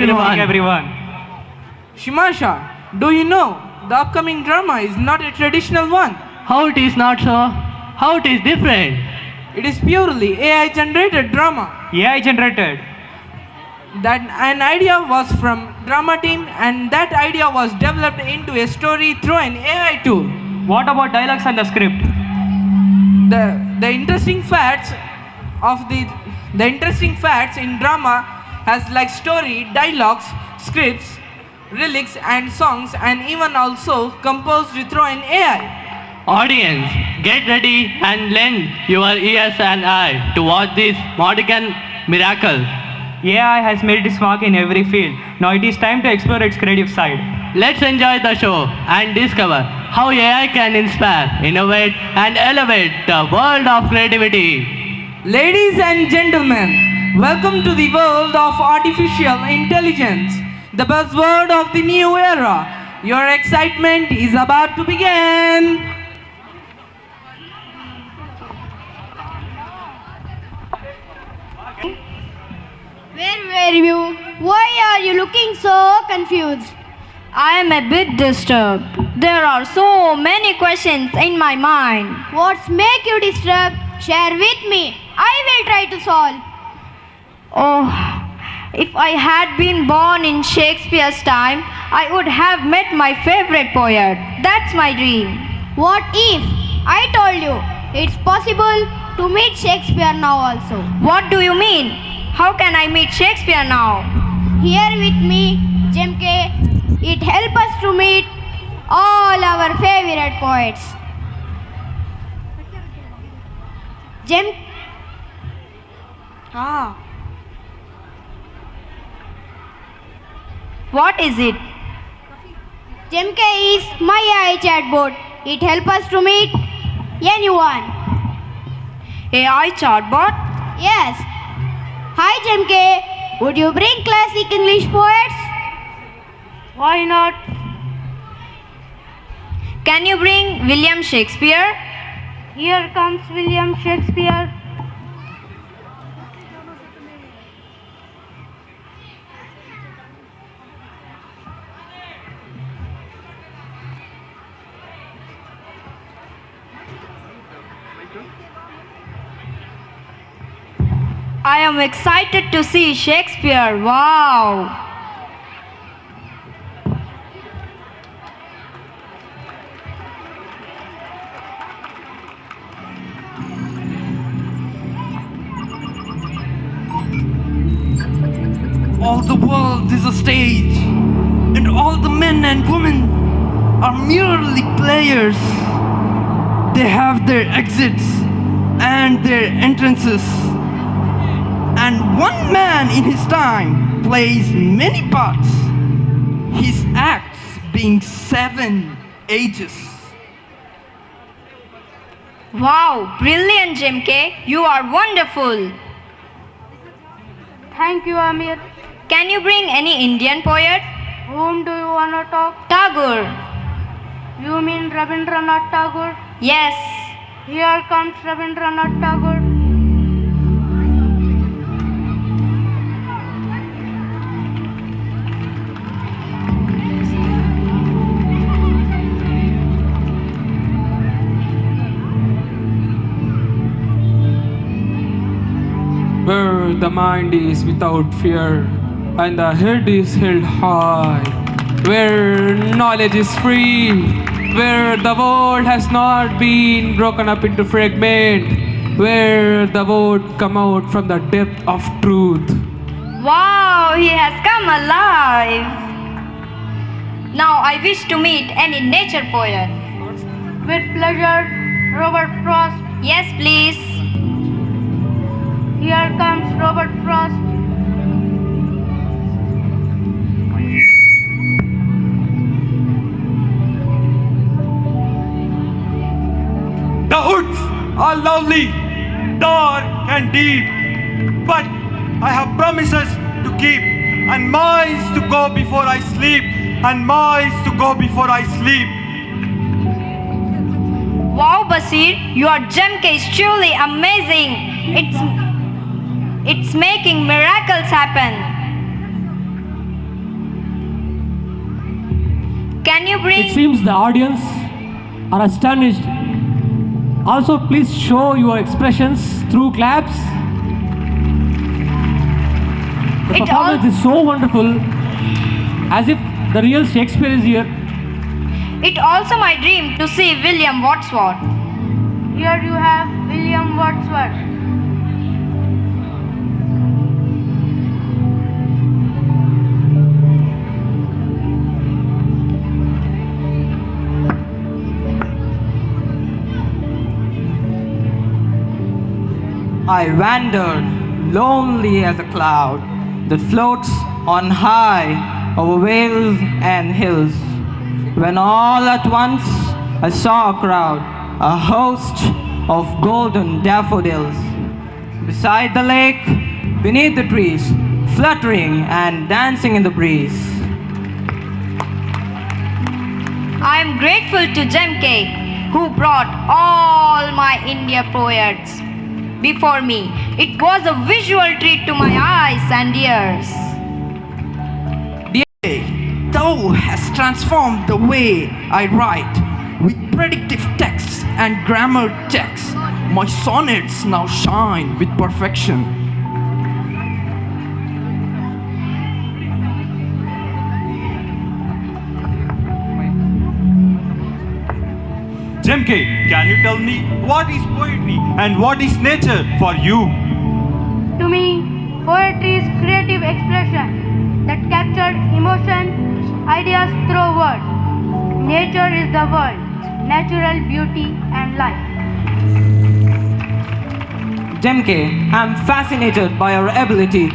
everyone. Shimasha, do you know the upcoming drama is not a traditional one? How it is not so? How it is different? It is purely AI generated drama. AI generated. That an idea was from drama team and that idea was developed into a story through an AI tool. What about dialogues and the script? The interesting facts of the interesting facts in drama has like story, dialogues, scripts, lyrics and songs and even also composed through an AI. Audience, get ready and lend your ears and eye to watch this modern miracle. AI has made its mark in every field. Now it is time to explore its creative side. Let's enjoy the show and discover how AI can inspire, innovate, and elevate the world of creativity. Ladies and gentlemen, welcome to the world of artificial intelligence, the buzzword of the new era. Your excitement is about to begin. Where were you? Why are you looking so confused? I am a bit disturbed. There are so many questions in my mind. What's make you disturbed? Share with me. I will try to solve. Oh, if I had been born in Shakespeare's time, I would have met my favorite poet. That's my dream. What if I told you it's possible to meet Shakespeare now also? What do you mean? How can I meet Shakespeare now? Here with me, Jemke. It helps us to meet all our favorite poets. What is it? Jemke is my AI chatbot. It helps us to meet anyone. AI chatbot? Yes. Hi Jemke, would you bring classic English poets? Why not? Can you bring William Shakespeare? Here comes William Shakespeare. I am excited to see Shakespeare. Wow! All the world is a stage, and all the men and women are merely players. They have their exits and their entrances. And one man in his time plays many parts, his acts being 7 ages. Wow! Brilliant, Jemke. You are wonderful. Thank you, Amir. Can you bring any Indian poet? Whom do you want to talk? Tagore. You mean Rabindranath Tagore? Yes. Here comes Rabindranath Tagore. Where the mind is without fear and the head is held high, where knowledge is free, where the world has not been broken up into fragments, where the word come out from the depth of truth. Wow, he has come alive. Now I wish to meet any nature poet. With pleasure, Robert Frost. Yes, please. Here comes Robert Frost. The woods are lovely, dark and deep, but I have promises to keep, and miles to go before I sleep, and miles to go before I sleep. Wow, Basir, your Jemke is truly amazing. It's making miracles happen. can you bring? It seems the audience are astonished. Also, please show your expressions through claps. The It performance all- is so wonderful, as if the real Shakespeare is here. It also my dream to see William Wordsworth. Here you have William Wordsworth. I wandered, lonely as a cloud that floats on high over vales and hills, when all at once I saw a crowd, a host of golden daffodils, beside the lake, beneath the trees, fluttering and dancing in the breeze. I am grateful to Jemke, who brought all my India poets before me. It was a visual treat to my eyes and ears. Thou hast transformed the way I write with predictive texts and grammar checks. My sonnets now shine with perfection. Jemke, can you tell me what is poetry and what is nature for you? To me, poetry is creative expression that captures emotion, ideas through words. Nature is the world, natural beauty and life. Jemke, I'm fascinated by your ability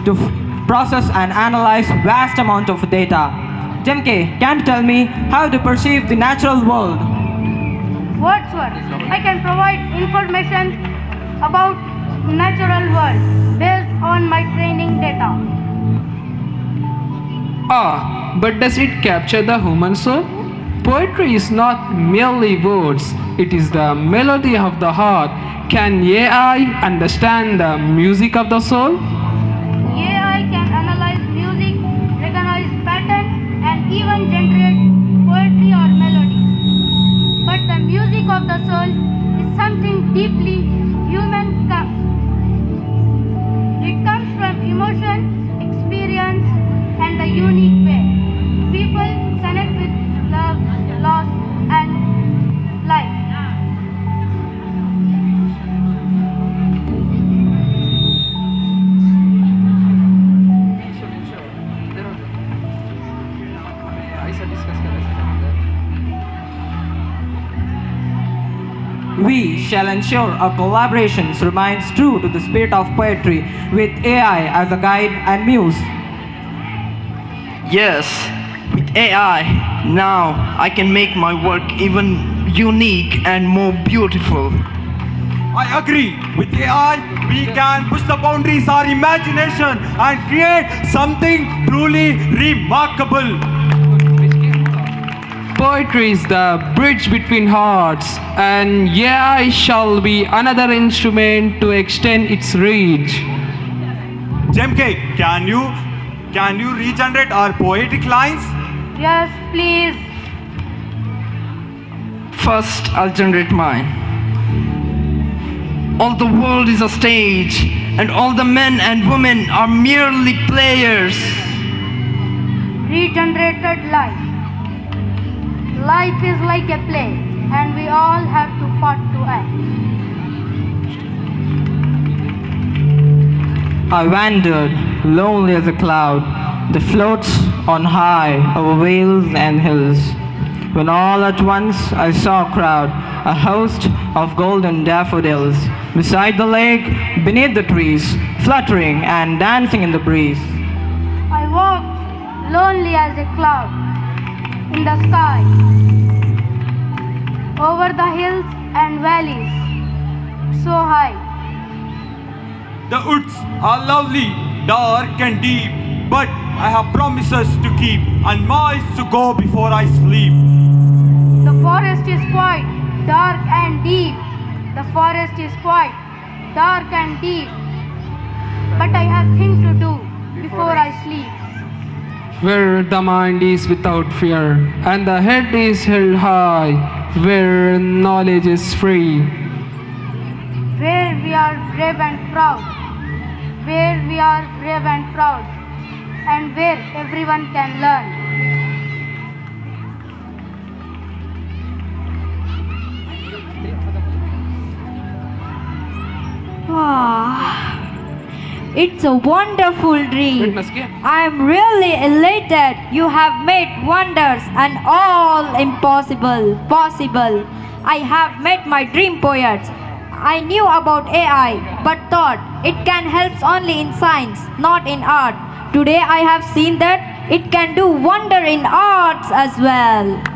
to process and analyze vast amount of data. Jemke, can you tell me how to perceive the natural world? Wordsworth, I can provide information about natural world based on my training data. Ah, but does it capture the human soul? Poetry is not merely words, it is the melody of the heart. Can AI understand the music of the soul? AI can analyze music, recognize patterns, and even generate poetry or melody. But the music of the soul is something deeply human. It comes from emotion, experience, and the unique way people connect with love, loss, and life. We shall ensure our collaborations remains true to the spirit of poetry with AI as a guide and muse. Yes, with AI, now I can make my work even unique and more beautiful. I agree. With AI, we can push the boundaries, our imagination, and create something truly remarkable. Poetry is the bridge between hearts, and AI shall be another instrument to extend its reach. Jemke, can you regenerate our poetic lines? Yes, please. First, I'll generate mine. All the world is a stage, and all the men and women are merely players. Regenerated life. Life is like a play, and we all have to part to act. I wandered, lonely as a cloud that floats on high over vales and hills, when all at once I saw a crowd, a host of golden daffodils, beside the lake, beneath the trees, fluttering and dancing in the breeze. I walked lonely as a cloud in the sky, over the hills and valleys, so high. The woods are lovely, dark and deep, but I have promises to keep and miles to go before I sleep. The forest is quite dark and deep. The forest is quite dark and deep. But I have things to do before I sleep. where the mind is without fear, and the head is held high, where knowledge is free. Where we are brave and proud, where we are brave and proud, and where everyone can learn. It's a wonderful dream. I am really elated. You have made wonders and all impossible possible. I have met my dream poets. I knew about AI, but thought it can help only in science, not in art. Today I have seen that it can do wonder in arts as well.